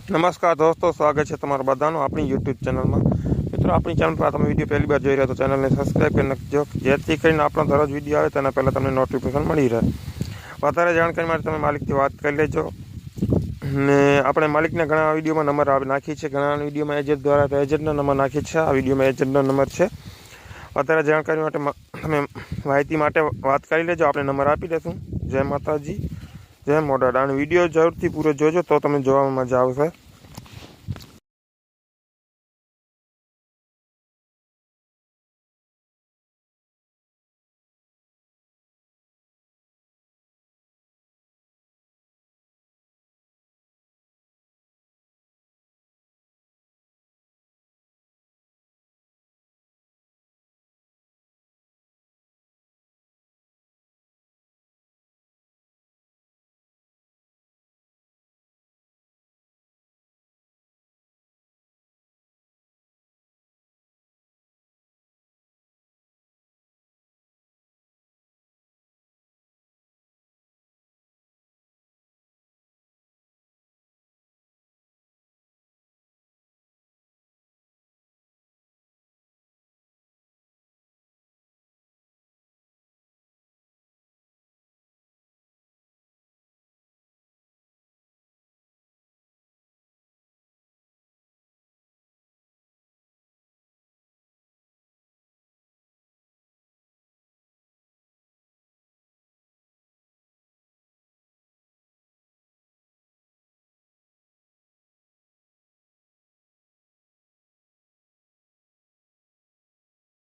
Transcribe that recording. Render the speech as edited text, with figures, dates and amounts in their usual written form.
નમસ્કાર દોસ્તો, સ્વાગત છે તમારા બધાનું આપણી યુટ્યુબ ચેનલમાં। મિત્રો, આપણી ચેનલ પર તમે વિડીયો પહેલી વાર જોઈ રહ્યા તો ચેનલને સબસ્ક્રાઈબ કરી નાખજો, જેથી કરીને આપણો દરરોજ વિડીયો આવે તેના પહેલાં તમને નોટિફિકેશન મળી રહે। વધારે જાણકારી માટે તમે માલિકથી વાત કરી લેજો। ને આપણે માલિકના ઘણા વિડીયોમાં નંબર નાખી છે, ઘણા વિડીયોમાં એજન્ટ દ્વારા એજન્ટનો નંબર નાખી છે। આ વિડીયોમાં એજન્ટનો નંબર છે। વધારે જાણકારી માટે તમે માહિતી માટે વાત કરી લેજો, આપણે નંબર આપી દઈશું। જય માતાજી, જય મોઢાડા। અને વિડીયો જરૂરથી પૂરો જોજો તો તમને જોવામાં મજા આવશે।